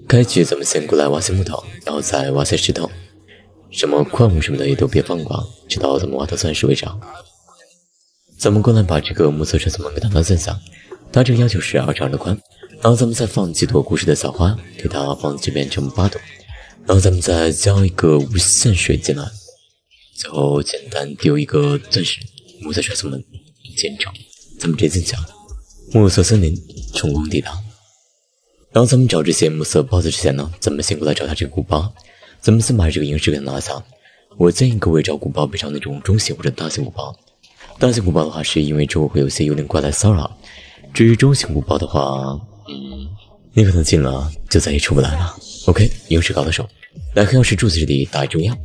开局咱们先过来挖些木头，然后再挖些石头，什么矿物什么的也都别放光，直到咱们挖到钻石为止。咱们过来把这个目测车怎么给它放在下，它这个要求是2的宽，然后咱们再放几朵故事的小花，给它放这边成8朵，然后咱们再浇一个无限水进来，最后简单丢一个钻石，目测车怎么建成，咱们直接进去，暮色森林成功抵达。然后咱们找这些暮色 BOSS 之前呢，咱们先过来找他这个古堡，咱们先把这个萤石给拿下。我建议各位找古堡别找那种中型或者大型古堡，大型古堡的话是因为周围会有些幽灵怪来骚扰，至于中型古堡的话，你可能进了就再也出不来了。OK， 萤石搞到手，来黑曜石柱子这里打一中央，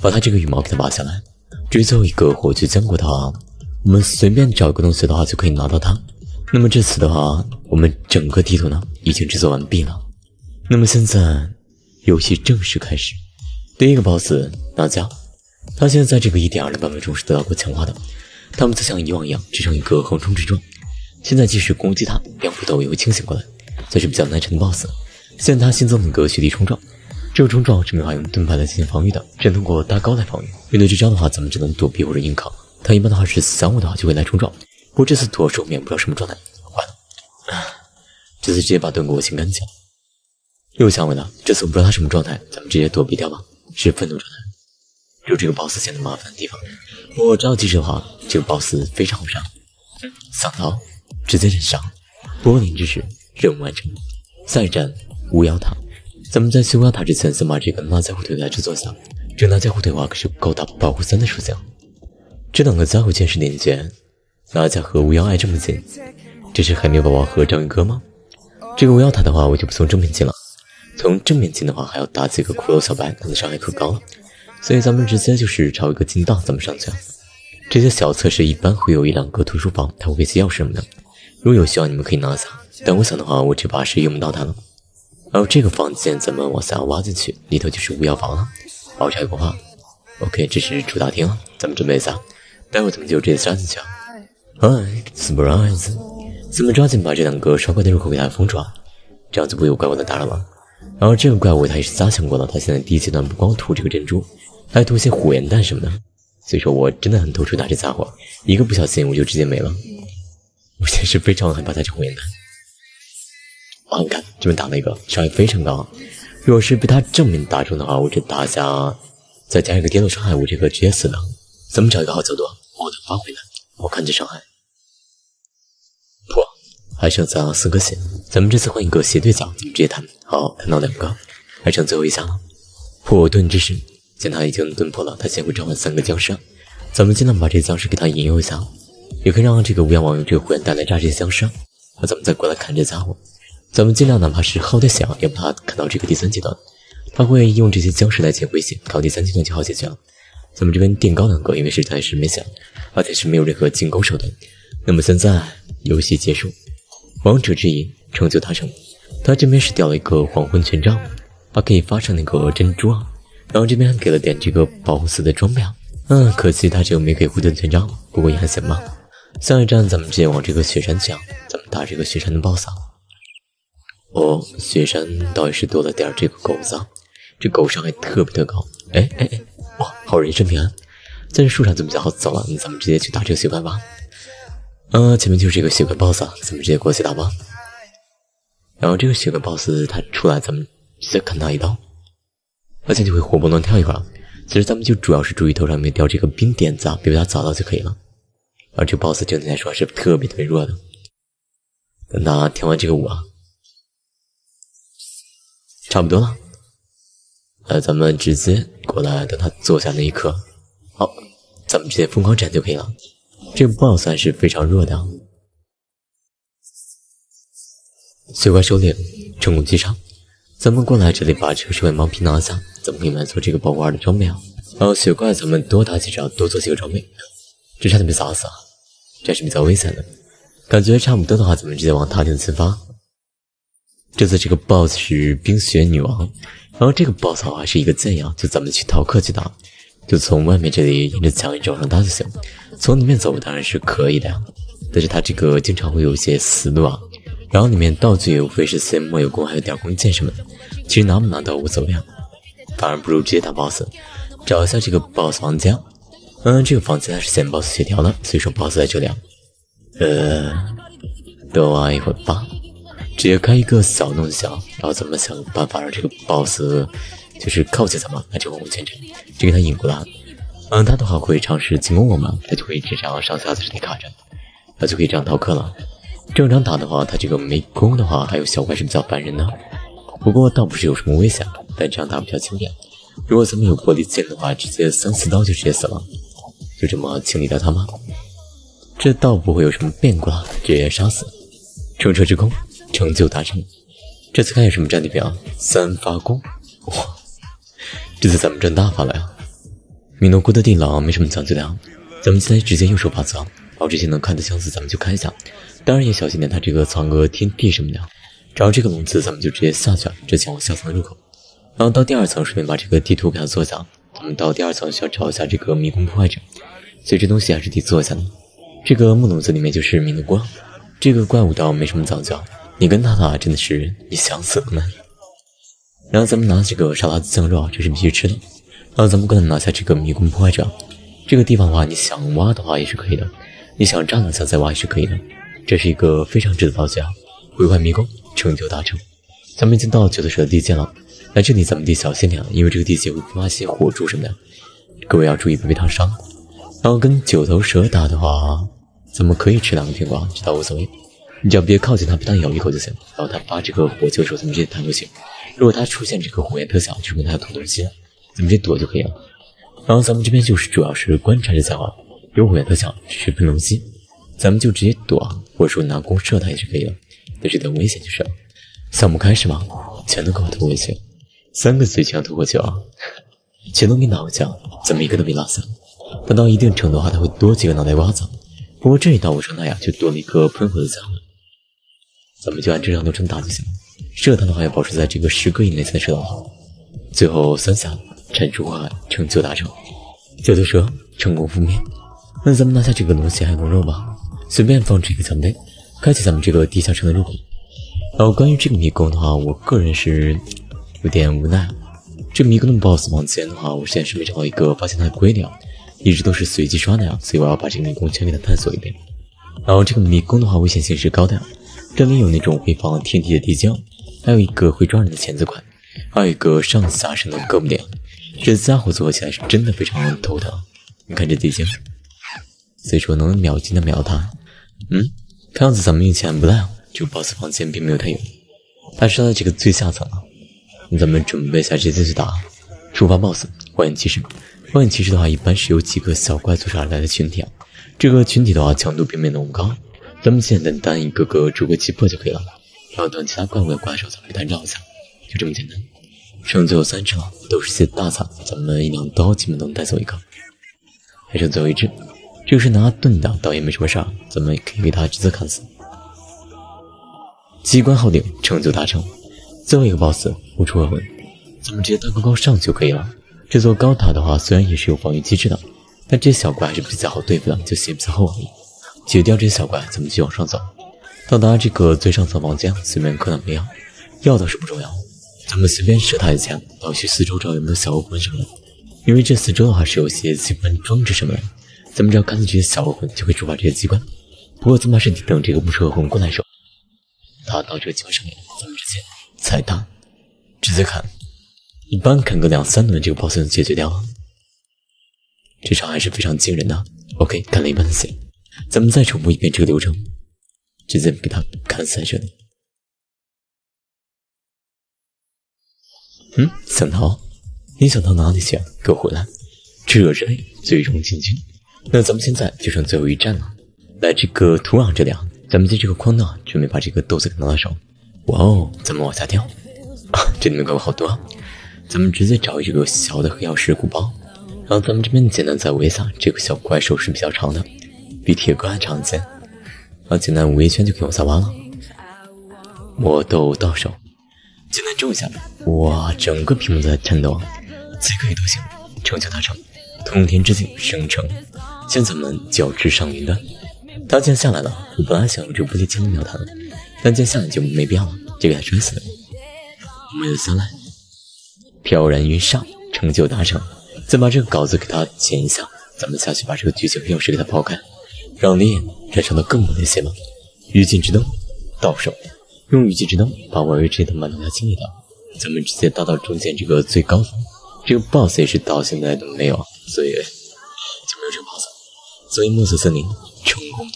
把它这个羽毛给它拔下来，至于最后一个火炬浆果的话，我们随便找一个东西的话就可以拿到它。那么这次的话，我们整个地图呢已经制作完毕了。那么现在游戏正式开始。第一个 BOSS 娜迦，他现在在这个 1.2 的版本中是得到过强化的，他们则像以往一样制成一个横冲直撞，现在即使攻击他，两斧头也会清醒过来，算是比较难缠的 BOSS。现在他新增了一个雪地冲撞，这个冲撞是没法用盾牌来进行防御的，只能通过大高来防御。面对这招的话，咱们只能躲避或者硬扛，他一般的话是3物的话就会来冲撞，不过这次左手面不知道什么状态，坏了，这次直接把盾给我清干净了。又想回来，这次我不知道他什么状态，咱们直接躲避掉吧，是愤怒状态。只有这个 BOSS 显得麻烦的地方，我知道即使的话，这个 BOSS 非常好杀，想到直接忍杀，柏林之时任务完成。下一站巫妖塔，咱们在去巫妖塔之前，先把这个纳迦护腿来制作下。这个纳迦护腿的话可是高达保护3的属性，这两个家伙剑士连接，纳迦和巫妖挨这么近，这是海绵宝宝和章鱼哥吗？这个巫妖塔的话，我就不从正面进了，从正面进的话还要打几个骷髅小白，它的伤害可高了，所以咱们直接就是朝一个近道咱们上去。这些小测试一般会有1-2个图书房，它会给些钥匙什么的，如果有需要你们可以拿下，但我想的话我这把是用不到它了。然后这个房间咱们往下挖进去，里头就是巫妖房了，好插一个话 OK， 这是主大厅了，咱们准备一下，待会儿咱们就直接杀进去。嗨 surprise， 咱们抓紧把这2个烧怪的入口给它封住，这样就不会有怪物的打扰了。然后这个怪物它也是加强过了，它现在第一阶段不光吐这个珍珠，还吐些火焰弹什么的，所以说我真的很头出打这家伙，一个不小心我就直接没了。我现在是非常害怕它这火焰弹。你看这边打了一个伤害非常高，如果是被他正面打中的话，我这打下再加一个跌落伤害，我这个直接死了。咱们找一个好角度，把它发回来，我看这伤害破，还剩下4颗血，咱们这次换一个斜对角，咱们直接弹，好，弹到2个，还剩最后一下了。破盾之时，见他已经盾破了，他先会召唤3个僵尸，咱们尽量把这僵尸给他引诱一下，也可以让这个无阳王用这个火焰弹来炸这些僵尸，那咱们再过来砍这家伙。咱们尽量哪怕是耗点血，也把他砍到这个第3阶段，他会用这些僵尸来解回血，到第3阶段就好解决了。咱们这边垫高2个，因为实在是没血，而且是没有任何进攻手段。那么现在游戏结束，王者之影成就达成，他这边是掉了一个黄昏权杖，他可以发射那个珍珠然后这边还给了点这个保护4的装备可惜他这个没给护盾权杖，不过也还行吧。下一站咱们直接往这个雪山去咱们打这个雪山的 BOSS。雪山倒也是多了点这个狗子，这狗伤害特别的高。哇，好人一生平安，在这树上就比较好走了，那咱们直接去打这个雪怪吧。前面就是这个雪怪 BOSS， 咱们直接过去打吧。然后这个雪怪 BOSS 他出来，咱们直接砍他一刀，而且就会活蹦乱跳一会儿。其实咱们就主要是注意头上没掉这个冰点子别被他找到就可以了。而这个 BOSS 整体来说还是特别弱的。等他跳完这个舞差不多了，咱们直接过来，等他坐下那一刻，好，咱们直接疯狂斩就可以了。这个 BOSS 算是非常弱的。雪怪首领成功击杀，咱们过来这里把这个雪怪毛皮拿下，咱们可以买做这个保护2的装备然后雪怪咱们多打几招，多做几个装备，这差点被砸死这是比较危险的。感觉差不多的话，咱们直接往塔顶进发。这次这个 BOSS 是冰雪女王，然后这个 BOSS 的话是一个剑妖，就咱们去逃课去打，就从外面这里沿着墙一直往上打就行，从里面走当然是可以的但是他这个经常会有一些死路然然后里面道具也无非是些木有弓还有点弓箭什么的，其实拿不拿到无所谓啊，反而不如直接打 boss。找一下这个 boss 房间，这个房间它是先 boss 协调的，所以说 boss 在这里啊。等我一会儿吧，直接开一个小洞小，然后咱们想办法让这个 boss 就是靠近咱们，那就往前前程，就给他引过来。他的话会尝试进攻我们，他就会这样上下在这里卡着，他就可以这样逃课了。正常打的话，他这个没弓的话，还有小怪是比较烦人的，不过倒不是有什么危险，但这样打比较轻便。如果咱们有玻璃剑的话，直接3-4刀就直接死了，就这么清理掉他吗？这倒不会有什么变故了，直接杀死。乘车之功，成就达成。这次看有什么战地表，3发功，哇，这次咱们赚大发了呀！米诺国的地牢没什么讲究的啊，咱们现在直接右手把藏，然后这些能开的箱子咱们就开一下，当然也小心点，它这个藏个天地什么的。找这个笼子咱们就直接下去，这前往下层的入口。然后到第2层顺便把这个地图给它做一下，咱们到第2层需要找一下这个迷宫破坏者，所以这东西还是得做一下的。这个木笼子里面就是米诺国，这个怪物倒没什么讲究，你跟他打真的是你想死了呢。然后咱们拿这个沙拉子酱肉，这是必须吃的。然后咱们过来拿下这个迷宫破坏者，这个地方的话，你想挖的话也是可以的，你想炸两下再挖也是可以的。这是一个非常值得道具啊！毁坏迷宫，成就达成。咱们已经到九头蛇的地界了，来这里咱们得小心点，因为这个地界会触发些火柱什么的，各位要注意不被烫伤。然后跟九头蛇打的话，咱们可以吃2个苹果，这倒无所谓，你只要别靠近它，被它咬一口就行。然后它发这个火球的时候，咱们直接弹过去。如果它出现这个火焰特效，就说明它要吐东西，咱们直接躲就可以了。然后咱们这边就是主要是观察这家伙，有火焰特效是喷东西，咱们就直接躲，或者说拿弓射它也是可以的，但是有点危险就是了。项目开始吧，全都给我投回去，3个最强投过去啊，全都给拿回去啊，咱们一个都别落下。达到一定程度的话，它会多几个脑袋瓜子。不过这一道我说那呀，就多了一个喷火的家伙，咱们就按正常流程打就行了。射它的话要保持在这个10个以内才射到它。最后3下铲除祸害，成就达成。九头蛇成功覆灭。那咱们拿下这个龙血还有龙肉吧，随便放置一个奖杯，开启咱们这个地下城的入口。然后关于这个迷宫的话，我个人是有点无奈。这迷宫的 BOSS 房间的话，我现在是没找到一个发现它的规律啊，一直都是随机刷的呀，所以我要把这个迷宫全给它探索一遍。然后这个迷宫的话危险性是高的呀，这里有那种会放天地的地精，还有一个会抓人的钳子管，还有一个上下升的胳膊链，这家伙组合起来是真的非常头疼。你看这地精，所以说能秒击的秒他。看样子咱们运气还不赖啊，这个 BOSS 房间并没有太远，它是在这个最下层了。咱们准备一下直接去打触发 BOSS 火焰骑士。火焰骑士的话一般是由几个小怪组成而来的群体啊，这个群体的话强度并没有那么高，咱们简单单一个个逐个击破就可以了，然后等其他怪物的怪兽咱们单绕一下，就这么简单。剩最后3只了，都是些大残，咱们1、2刀基本能带走一个。还剩最后1只，这个是拿盾的，倒也没什么事儿，咱们可以给他直接砍死。机关号令成就达成。最后一个 BOSS 无处恶魂，咱们直接大高高上去就可以了。这座高塔的话虽然也是有防御机制的，但这些小怪还是比较好对付的，就血比较厚而已。解决掉这些小怪，咱们继续往上走，到达这个最上层房间，随便磕两个药倒是不重要，咱们随便射他一枪，然后去四周找有没有小恶魂什么的，因为这四周的话是有些机关装置什么的，咱们只要看到这些小恶魂就会触发这些机关。不过咱们把身体等这个无数恶魂过来的时候，他到这个机关上面，咱们直接踩他，直接砍，一般砍个2、3轮这个 BOSS 就解决掉了。这场还是非常惊人的。OK， 砍了一半的血，咱们再重复一遍这个流程，直接给他砍死在这里。想逃？你想逃哪里去啊？给我回来！炽热之泪，最终进军。那咱们现在就剩最后一战了。来这个土壤这里啊，咱们在这个框呢，准备把这个豆子给拿到手。哇哦，咱们往下跳啊！这里面怪物好多啊！咱们直接找这个小的黑曜石鼓包，然后咱们这边简单再围一下，这个小怪兽是比较长的，比铁哥还长一些。然后简单围一圈就可以往下挖了。魔豆到手，简单种一下，哇，整个屏幕都在颤抖啊！此刻也都行，成就达成，通天之境生成。现在咱们就要直上云端。他既然下来了，我本来想用这个玻璃剑秒他的，但接下来就没必要了，就给他摔死了。我们有下来，飘然云上，成就达成。再把这个稿子给他剪一下，咱们下去把这个剧情钥匙给他抛开，让烈焰燃烧到更猛烈些吧。御剑之灯到手，用御剑之灯把外围之间的满大家清理掉，咱们直接达到中间这个最高峰。这个 BOSS 也是到现在都没有，所以就没有这个 BOSS， 所以墨色森林成功